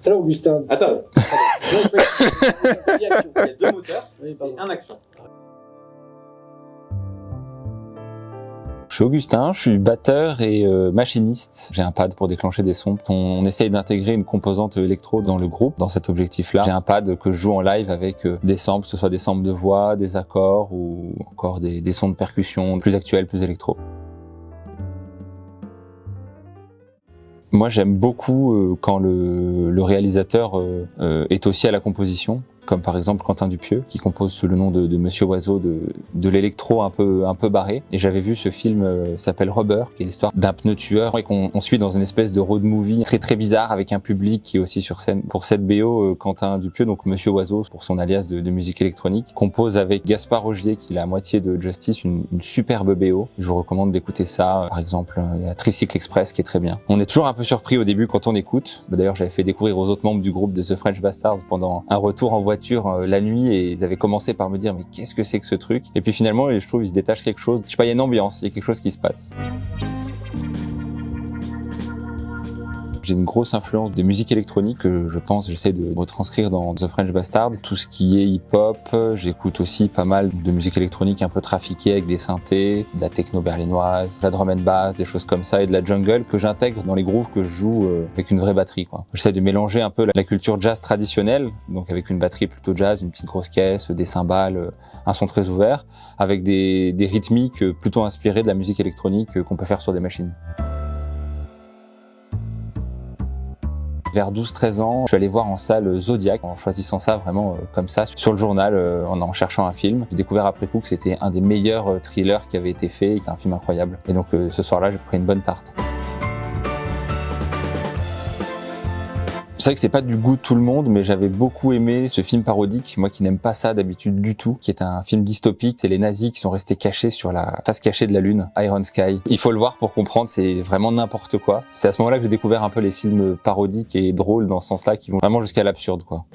Alors, Augustin. Attends. Il y a 2 moteurs et un action. Je suis Augustin, je suis batteur et machiniste. J'ai un pad pour déclencher des sons. On essaye d'intégrer une composante électro dans le groupe. Dans cet objectif-là, j'ai un pad que je joue en live avec des samples, que ce soit des samples de voix, des accords ou encore des sons de percussion plus actuels, plus électro. Moi, j'aime beaucoup quand le réalisateur est aussi à la composition, comme par exemple Quentin Dupieux, qui compose sous le nom de Monsieur Oiseau de l'électro un peu barré. Et j'avais vu ce film s'appelle Rubber, qui est l'histoire d'un pneu tueur et qu'on suit dans une espèce de road movie très bizarre avec un public qui est aussi sur scène. Pour cette BO, Quentin Dupieux, donc Monsieur Oiseau pour son alias de musique électronique, compose avec Gaspard Rogier, qui est la moitié de Justice, une superbe BO. Je vous recommande d'écouter ça. Par exemple, il y a Tricycle Express qui est très bien. On est toujours un peu surpris au début quand on écoute. D'ailleurs, j'avais fait découvrir aux autres membres du groupe de The French Bastards pendant un retour en voiture la nuit et ils avaient commencé par me dire mais qu'est-ce que c'est que ce truc, et puis finalement je trouve il se détache quelque chose, je sais pas, il y a une ambiance, il y a quelque chose qui se passe. J'ai une grosse influence de musique électronique que je pense j'essaie de retranscrire dans The French Bastard. Tout ce qui est hip-hop, j'écoute aussi pas mal de musique électronique un peu trafiquée avec des synthés, de la techno berlinoise, de la drum and bass, des choses comme ça, et de la jungle que j'intègre dans les grooves que je joue avec une vraie batterie, quoi. J'essaie de mélanger un peu la culture jazz traditionnelle, donc avec une batterie plutôt jazz, une petite grosse caisse, des cymbales, un son très ouvert, avec des rythmiques plutôt inspirées de la musique électronique qu'on peut faire sur des machines. Vers 12-13 ans, je suis allé voir en salle Zodiac, en choisissant ça vraiment comme ça, sur le journal, en cherchant un film. J'ai découvert après coup que c'était un des meilleurs thrillers qui avait été fait, et c'était un film incroyable. Et donc ce soir-là, j'ai pris une bonne tarte. C'est vrai que c'est pas du goût de tout le monde, mais j'avais beaucoup aimé ce film parodique, moi qui n'aime pas ça d'habitude du tout, qui est un film dystopique. C'est les nazis qui sont restés cachés sur la face cachée de la Lune, Iron Sky. Il faut le voir pour comprendre, c'est vraiment n'importe quoi. C'est à ce moment-là que j'ai découvert un peu les films parodiques et drôles dans ce sens-là, qui vont vraiment jusqu'à l'absurde, quoi.